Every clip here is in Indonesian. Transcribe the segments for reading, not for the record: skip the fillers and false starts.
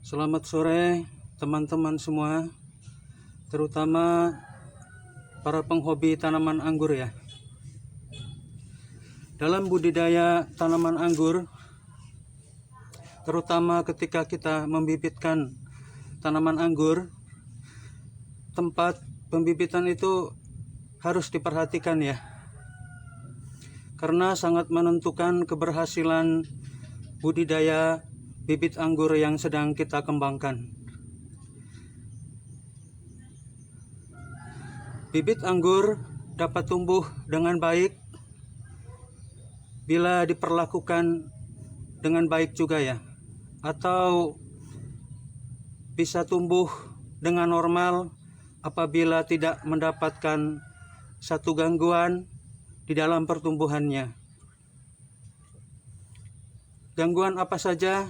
Selamat sore teman-teman semua, terutama para penghobi tanaman anggur ya. Dalam budidaya tanaman anggur, terutama ketika kita membibitkan tanaman anggur, tempat pembibitan itu harus diperhatikan ya, karena sangat menentukan keberhasilan budidaya bibit anggur yang sedang kita kembangkan. Bibit anggur dapat tumbuh dengan baik bila diperlakukan dengan baik juga ya, atau bisa tumbuh dengan normal apabila tidak mendapatkan satu gangguan di dalam pertumbuhannya. Gangguan apa saja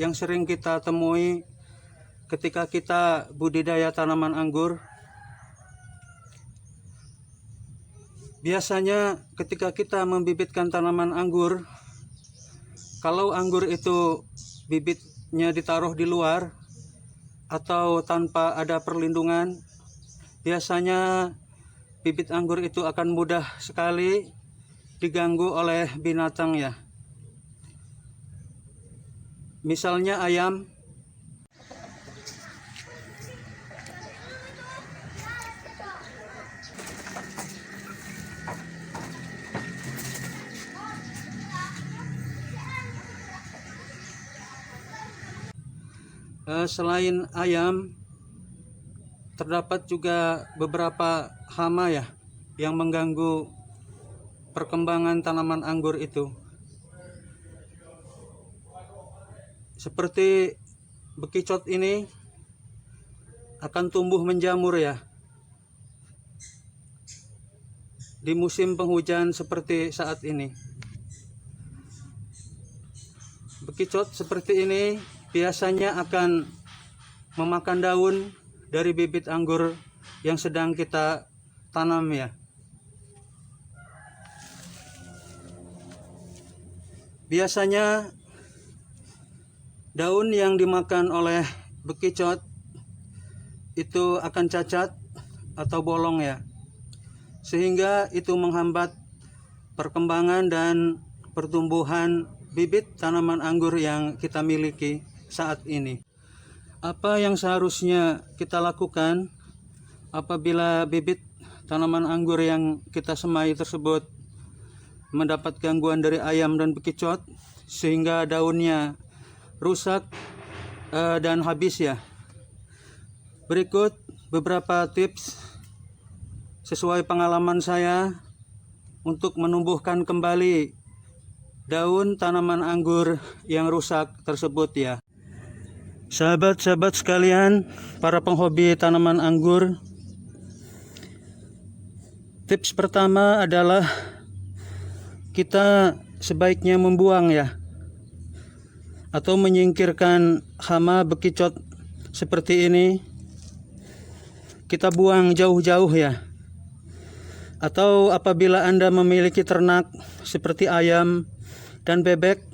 yang sering kita temui ketika kita budidaya tanaman anggur? Biasanya ketika kita membibitkan tanaman anggur, kalau anggur itu bibitnya ditaruh di luar atau tanpa ada perlindungan, biasanya bibit anggur itu akan mudah sekali diganggu oleh binatang ya. Misalnya ayam. Selain ayam, terdapat juga beberapa hama ya yang mengganggu perkembangan tanaman anggur itu. Seperti bekicot ini akan tumbuh menjamur ya di musim penghujan seperti saat ini. Bekicot seperti ini biasanya akan memakan daun dari bibit anggur yang sedang kita tanam ya. Biasanya daun yang dimakan oleh bekicot itu akan cacat atau bolong ya, sehingga itu menghambat perkembangan dan pertumbuhan bibit tanaman anggur yang kita miliki saat ini. Apa yang seharusnya kita lakukan apabila bibit tanaman anggur yang kita semai tersebut mendapat gangguan dari ayam dan bekicot sehingga daunnya rusak dan habis ya? Berikut beberapa tips sesuai pengalaman saya untuk menumbuhkan kembali daun tanaman anggur yang rusak tersebut ya. Sahabat-sahabat sekalian, para penghobi tanaman anggur, tips pertama adalah kita sebaiknya membuang ya, atau menyingkirkan hama bekicot seperti ini. Kita buang jauh-jauh ya. Atau apabila Anda memiliki ternak seperti ayam dan bebek,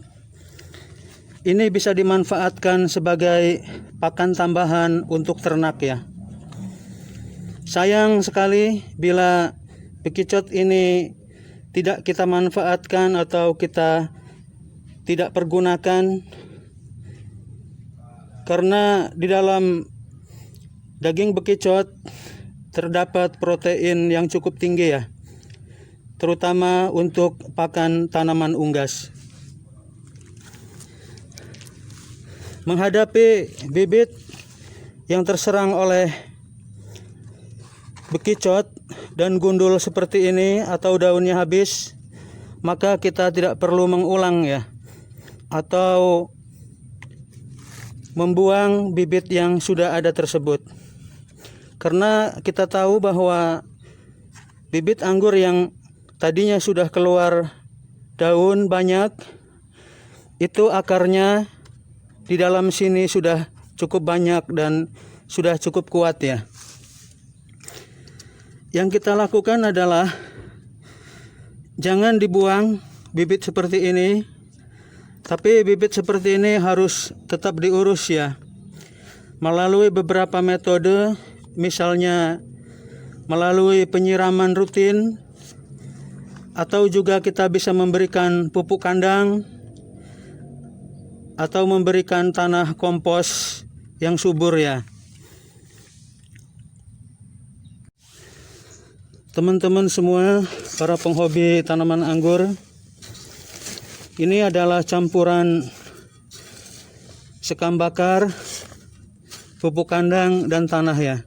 ini bisa dimanfaatkan sebagai pakan tambahan untuk ternak ya. Sayang sekali bila bekicot ini tidak kita manfaatkan atau kita tidak pergunakan, karena di dalam daging bekicot terdapat protein yang cukup tinggi ya, terutama untuk pakan tanaman unggas. Menghadapi bibit yang terserang oleh bekicot dan gundul seperti ini atau daunnya habis, maka kita tidak perlu mengulang ya, atau membuang bibit yang sudah ada tersebut. Karena kita tahu bahwa bibit anggur yang tadinya sudah keluar daun banyak, itu akarnya di dalam sini sudah cukup banyak dan sudah cukup kuat ya. Yang kita lakukan adalah jangan dibuang bibit seperti ini, tapi bibit seperti ini harus tetap diurus ya. melalui beberapa metode, misalnya melalui penyiraman rutin, atau juga kita bisa memberikan pupuk kandang atau memberikan tanah kompos yang subur ya. Teman-teman semua, para penghobi tanaman anggur, ini adalah campuran sekam bakar, pupuk kandang, dan tanah ya.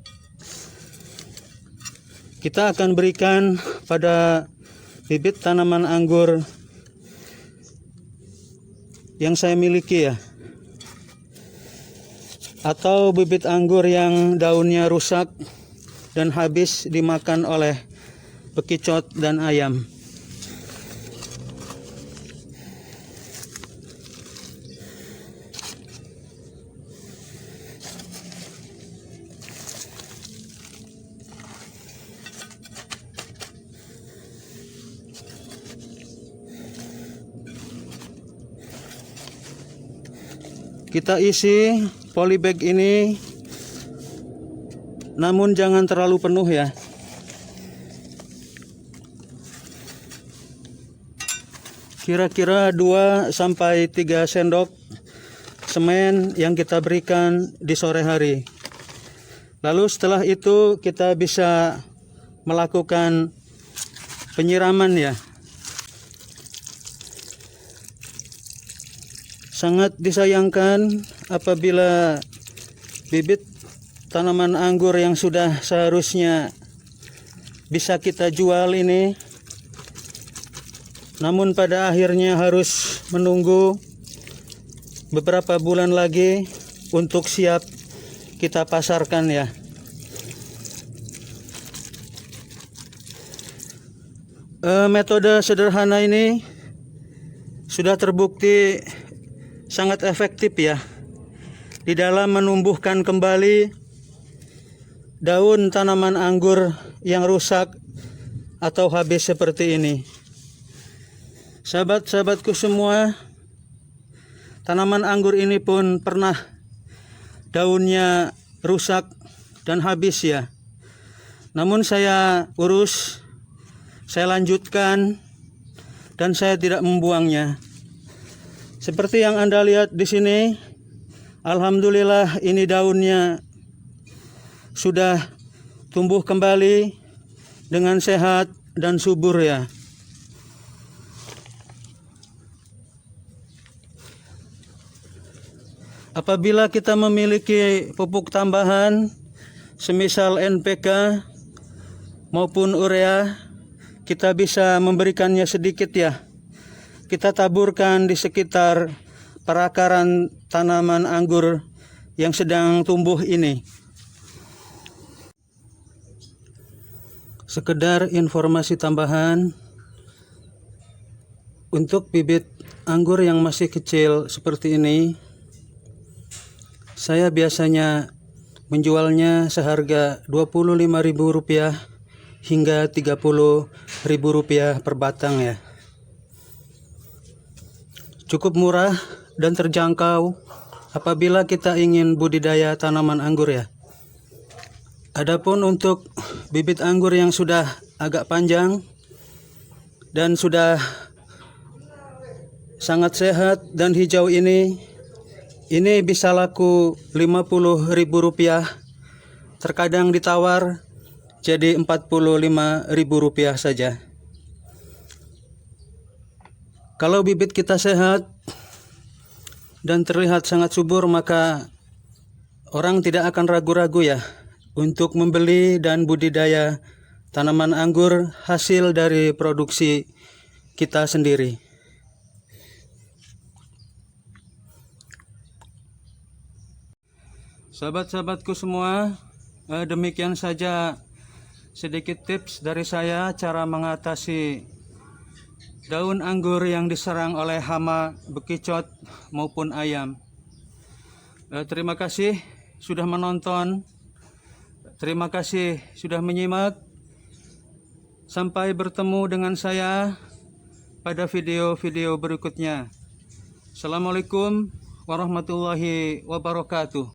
Kita akan berikan pada bibit tanaman anggur yang saya miliki ya, atau bibit anggur yang daunnya rusak dan habis dimakan oleh bekicot dan ayam. Kita isi polybag ini, namun jangan terlalu penuh ya. Kira-kira 2-3 sendok semen yang kita berikan di sore hari. Lalu setelah itu kita bisa melakukan penyiraman ya. Sangat disayangkan apabila bibit tanaman anggur yang sudah seharusnya bisa kita jual ini, namun pada akhirnya harus menunggu beberapa bulan lagi untuk siap kita pasarkan ya. Metode sederhana ini sudah terbukti sangat efektif ya di dalam menumbuhkan kembali daun tanaman anggur yang rusak atau habis seperti ini. Sahabat-sahabatku semua, tanaman anggur ini pun pernah daunnya rusak dan habis ya. Namun saya urus, saya lanjutkan, dan saya tidak membuangnya. Seperti yang Anda lihat di sini, alhamdulillah ini daunnya sudah tumbuh kembali dengan sehat dan subur ya. Apabila kita memiliki pupuk tambahan semisal NPK maupun urea, kita bisa memberikannya sedikit ya. Kita taburkan di sekitar perakaran tanaman anggur yang sedang tumbuh ini. Sekedar informasi tambahan, untuk bibit anggur yang masih kecil seperti ini, saya biasanya menjualnya seharga Rp25.000 hingga Rp30.000 per batang ya. Cukup murah dan terjangkau apabila kita ingin budidaya tanaman anggur ya. Adapun untuk bibit anggur yang sudah agak panjang dan sudah sangat sehat dan hijau ini bisa laku Rp50.000, terkadang ditawar jadi Rp45.000 saja. Kalau bibit kita sehat dan terlihat sangat subur, maka orang tidak akan ragu-ragu ya untuk membeli dan budidaya tanaman anggur hasil dari produksi kita sendiri. Sahabat-sahabatku semua, demikian saja sedikit tips dari saya cara mengatasi daun anggur yang diserang oleh hama, bekicot maupun ayam. Terima kasih sudah menonton. Terima kasih sudah menyimak. Sampai bertemu dengan saya pada video-video berikutnya. Assalamualaikum warahmatullahi wabarakatuh.